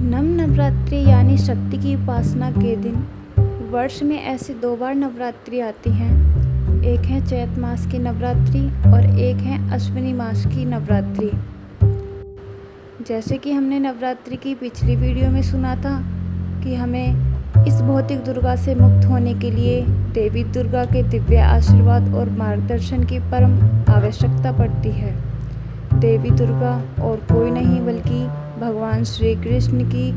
नवरात्रि यानी शक्ति की उपासना के दिन। वर्ष में ऐसे 2 बार नवरात्रि आती हैं। एक है चैत मास की नवरात्रि और एक है अश्विनी मास की नवरात्रि। जैसे कि हमने नवरात्रि की पिछली वीडियो में सुना था कि हमें इस भौतिक दुर्गा से मुक्त होने के लिए देवी दुर्गा के दिव्य आशीर्वाद और मार्गदर्शन की परम आवश्यकता पड़ती है। देवी दुर्गा और कोई नहीं बल्कि भगवान श्री कृष्ण की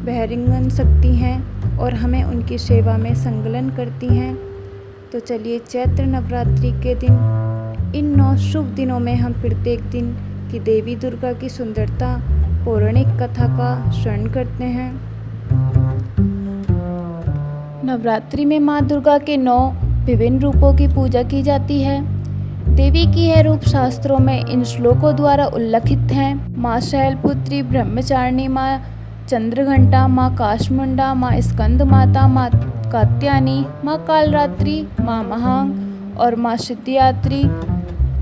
बहिरंगन शक्ति हैं और हमें उनकी सेवा में संलग्न करती हैं। तो चलिए चैत्र नवरात्रि के दिन इन 9 शुभ दिनों में हम प्रत्येक दिन की देवी दुर्गा की सुंदरता पौराणिक कथा का श्रवण करते हैं। नवरात्रि में माँ दुर्गा के 9 विभिन्न रूपों की पूजा की जाती है। देवी की यह रूप शास्त्रों में इन श्लोकों द्वारा उल्लिखित हैं। माँ शैलपुत्री, ब्रह्मचारिणी, माँ चंद्रघंटा, माँ काशमुंडा, माँ स्कंद माता, माँ कात्यायनी, माँ कालरात्रि, माँ महांग और माँ सिद्धिदात्री।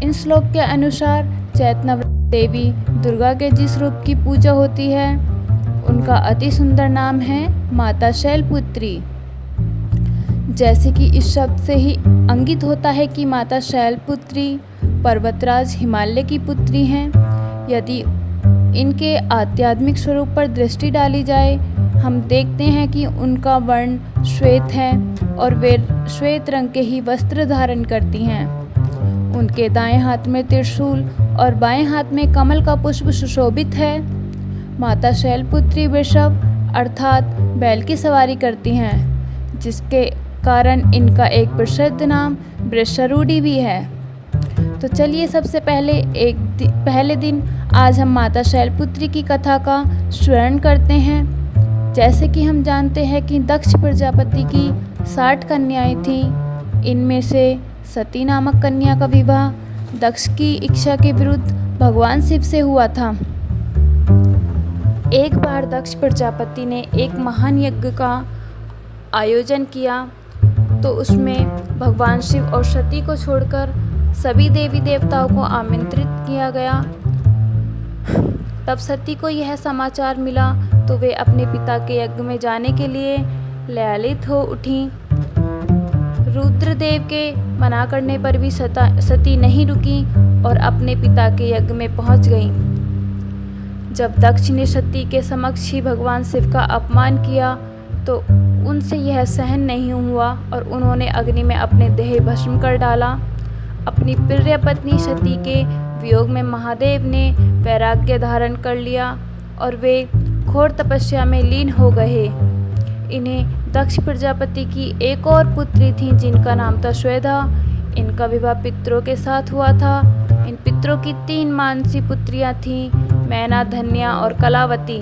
इन श्लोक के अनुसार चैत्र नवरात्रि देवी दुर्गा के जिस रूप की पूजा होती है उनका अति सुंदर नाम है माता शैलपुत्री। जैसे कि इस शब्द से ही अंकित होता है कि माता शैलपुत्री पर्वतराज हिमालय की पुत्री हैं। यदि इनके आध्यात्मिक स्वरूप पर दृष्टि डाली जाए, हम देखते हैं कि उनका वर्ण श्वेत है और वे श्वेत रंग के ही वस्त्र धारण करती हैं। उनके दाएं हाथ में त्रिशूल और बाएं हाथ में कमल का पुष्प सुशोभित है। माता शैलपुत्री वृषभ अर्थात बैल की सवारी करती हैं, जिसके कारण इनका एक प्रसिद्ध नाम वृषारूढ़ी भी है। तो चलिए सबसे पहले दिन आज हम माता शैलपुत्री की कथा का श्रवण करते हैं। जैसे कि हम जानते हैं कि दक्ष प्रजापति की 60 कन्याएं थीं। इनमें से सती नामक कन्या का विवाह दक्ष की इच्छा के विरुद्ध भगवान शिव से हुआ था। एक बार दक्ष प्रजापति ने एक महान यज्ञ का आयोजन किया, तो उसमें भगवान शिव और सती को छोड़कर सभी देवी देवताओं को आमंत्रित किया गया। तब सती को यह समाचार मिला तो वे अपने पिता के यज्ञ में जाने के लिए लालायित हो उठीं। रुद्रदेव के मना करने पर भी सती नहीं रुकी और अपने पिता के यज्ञ में पहुंच गईं। जब दक्ष ने सती के समक्ष ही भगवान शिव का अपमान किया तो उनसे यह सहन नहीं हुआ और उन्होंने अग्नि में अपने देह भस्म कर डाला। अपनी प्रिय पत्नी सती के वियोग में महादेव ने वैराग्य धारण कर लिया और वे घोर तपस्या में लीन हो गए। इन्हें दक्ष प्रजापति की एक और पुत्री थी जिनका नाम था श्वेता। इनका विवाह पितरों के साथ हुआ था। इन पितरों की 3 मानसी पुत्रियां थीं, मैना, धन्या और कलावती।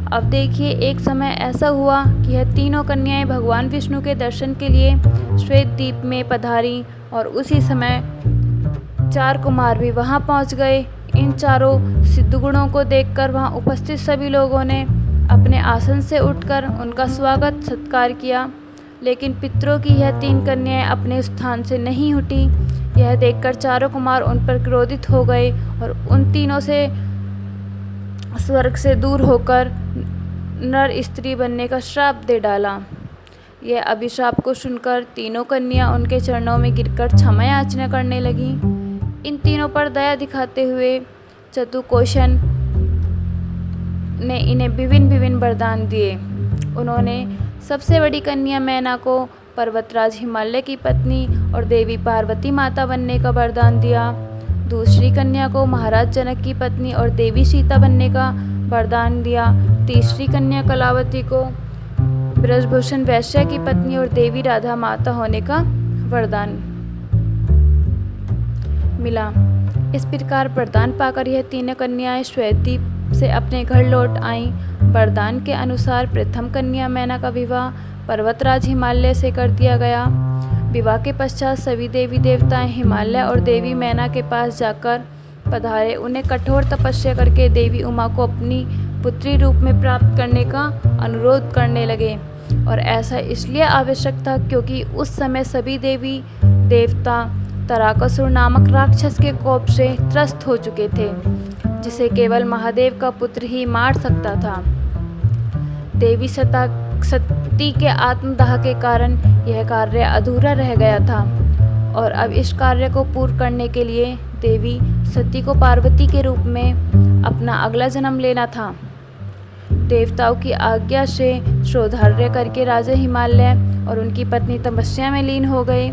अब देखिए, एक समय ऐसा हुआ कि यह तीनों कन्याएं भगवान विष्णु के दर्शन के लिए श्वेत द्वीप में पधारी और उसी समय 4 कुमार भी वहां पहुंच गए। इन चारों सिद्ध गुणों को देखकर वहां उपस्थित सभी लोगों ने अपने आसन से उठकर उनका स्वागत सत्कार किया, लेकिन पितरों की यह 3 कन्याएं अपने स्थान से नहीं उठी। यह देखकर चारों कुमार उन पर क्रोधित हो गए और उन तीनों से स्वर्ग से दूर होकर नर स्त्री बनने का श्राप दे डाला। यह अभिशाप को सुनकर तीनों कन्या उनके चरणों में गिरकर क्षमा याचना करने लगीं। इन तीनों पर दया दिखाते हुए चतुकोशन ने इन्हें विभिन्न वरदान दिए। उन्होंने सबसे बड़ी कन्या मैना को पर्वतराज हिमालय की पत्नी और देवी पार्वती माता बनने का वरदान दिया। दूसरी कन्या को महाराज जनक की पत्नी और देवी सीता बनने का वरदान दिया। तीसरी कन्या कलावती को ब्रजभूषण वैश्य की पत्नी और देवी राधा माता होने का वरदान मिला। इस प्रकार वरदान पाकर यह तीनों कन्याएं श्वेतद्वीप से अपने घर लौट आईं। वरदान के अनुसार प्रथम कन्या मैना का विवाह पर्वतराज हिमालय से कर दिया गया। विवाह के पश्चात सभी देवी देवताएं हिमालय और देवी मैना के पास जाकर पधारे। उन्हें कठोर तपस्या करके देवी उमा को अपनी पुत्री रूप में प्राप्त करने का अनुरोध करने लगे और ऐसा इसलिए आवश्यक था क्योंकि उस समय सभी देवी देवता तारकासुर नामक राक्षस के कोप से त्रस्त हो चुके थे, जिसे केवल महादेव का पुत्र ही मार सकता था। देवी सती के आत्मदाह के कारण यह कार्य अधूरा रह गया था और अब इस कार्य को पूर्ण करने के लिए देवी सती को पार्वती के रूप में अपना अगला जन्म लेना था। देवताओं की आज्ञा से श्रोधार्य करके राजा हिमालय और उनकी पत्नी तपस्या में लीन हो गए।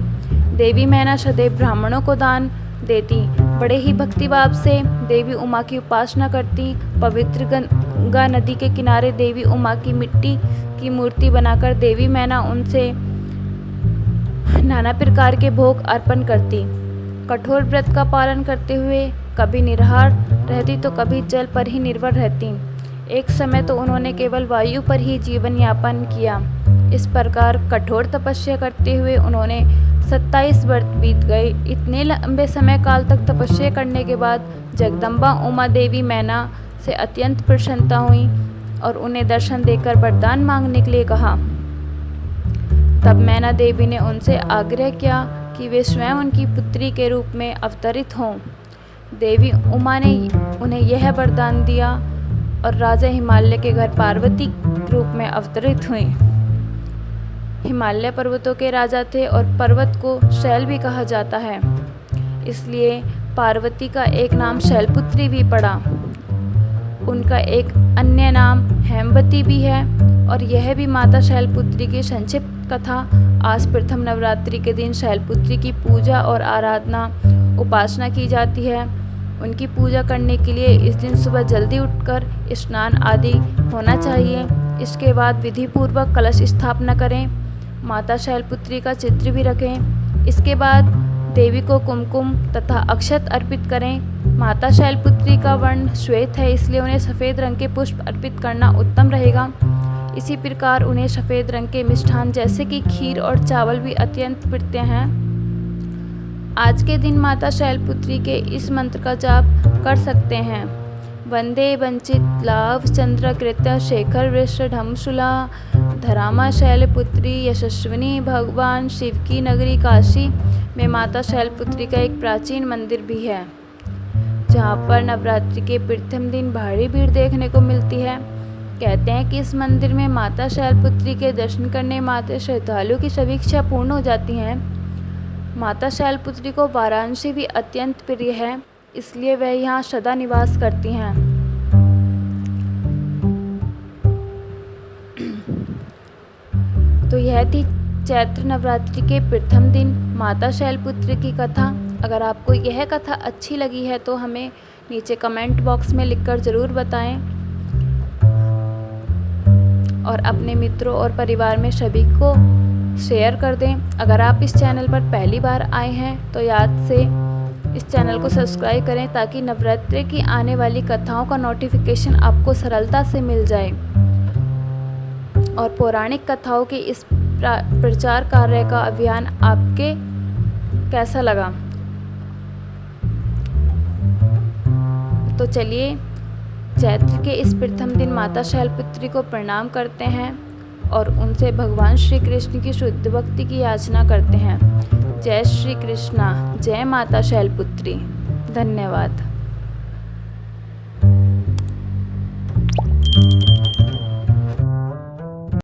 देवी मैना सदैव ब्राह्मणों को दान देती, बड़े ही भक्तिभाव से देवी उमा की उपासना करती। पवित्र गंगा नदी के किनारे देवी उमा की मिट्टी की मूर्ति बनाकर देवी मैना उनसे नाना प्रकार के भोग अर्पण करती। कठोर व्रत का पालन करते हुए कभी निराहार रहती तो कभी जल पर ही निर्भर रहती। एक समय तो उन्होंने केवल वायु पर ही जीवन यापन किया। इस प्रकार कठोर तपस्या करते हुए उन्होंने 27 वर्ष बीत गए। इतने लंबे समय काल तक तपस्या करने के बाद जगदम्बा उमा देवी मैना से अत्यंत प्रसन्नता हुई और उन्हें दर्शन देकर वरदान मांगने के लिए कहा। तब मैना देवी ने उनसे आग्रह किया कि वे स्वयं उनकी पुत्री के रूप में अवतरित हों। देवी उमा ने उन्हें यह वरदान दिया और राजा हिमालय के घर पार्वती रूप में अवतरित हुई। हिमालय पर्वतों के राजा थे और पर्वत को शैल भी कहा जाता है, इसलिए पार्वती का एक नाम शैलपुत्री भी पड़ा। उनका एक अन्य नाम हेमवती भी है और यह भी माता शैलपुत्री की संक्षिप्त कथा। आज प्रथम नवरात्रि के दिन शैलपुत्री की पूजा और आराधना उपासना की जाती है। उनकी पूजा करने के लिए इस दिन सुबह जल्दी उठकर स्नान आदि होना चाहिए। इसके बाद विधि पूर्वक कलश स्थापना करें, माता शैलपुत्री का चित्र भी रखें। इसके बाद देवी को कुमकुम तथा अक्षत अर्पित करें। माता शैलपुत्री का वर्ण श्वेत है, इसलिए उन्हें सफ़ेद रंग के पुष्प अर्पित करना उत्तम रहेगा। इसी प्रकार उन्हें सफ़ेद रंग के मिष्ठान जैसे कि खीर और चावल भी अत्यंत प्रिय हैं। आज के दिन माता शैलपुत्री के इस मंत्र का जाप कर सकते हैं। वंदे वंचित लाभ चंद्र कृत शेखर वृषढमशूला धरामा शैलपुत्री यशस्विनी। भगवान शिव की नगरी काशी में माता शैलपुत्री का एक प्राचीन मंदिर भी है, जहाँ पर नवरात्रि के प्रथम दिन भारी भीड़ देखने को मिलती है। कहते हैं कि इस मंदिर में माता शैलपुत्री के दर्शन करने मात्र श्रद्धालुओं की सभी इच्छा पूर्ण हो जाती हैं। माता शैलपुत्री को वाराणसी भी अत्यंत प्रिय है, इसलिए वह यहाँ सदा निवास करती हैं। तो यह थी चैत्र नवरात्रि के प्रथम दिन माता शैलपुत्री की कथा। अगर आपको यह कथा अच्छी लगी है तो हमें नीचे कमेंट बॉक्स में लिखकर ज़रूर बताएं और अपने मित्रों और परिवार में सभी को शेयर कर दें। अगर आप इस चैनल पर पहली बार आए हैं तो याद से इस चैनल को सब्सक्राइब करें ताकि नवरात्रि की आने वाली कथाओं का नोटिफिकेशन आपको सरलता से मिल जाए। और पौराणिक कथाओं के इस प्रचार कार्य का अभियान आपके कैसा लगा? तो चलिए चैत्र के इस प्रथम दिन माता शैलपुत्री को प्रणाम करते हैं और उनसे भगवान श्री कृष्ण की शुद्ध भक्ति की याचना करते हैं। जय श्री कृष्णा, जय माता शैलपुत्री। धन्यवाद।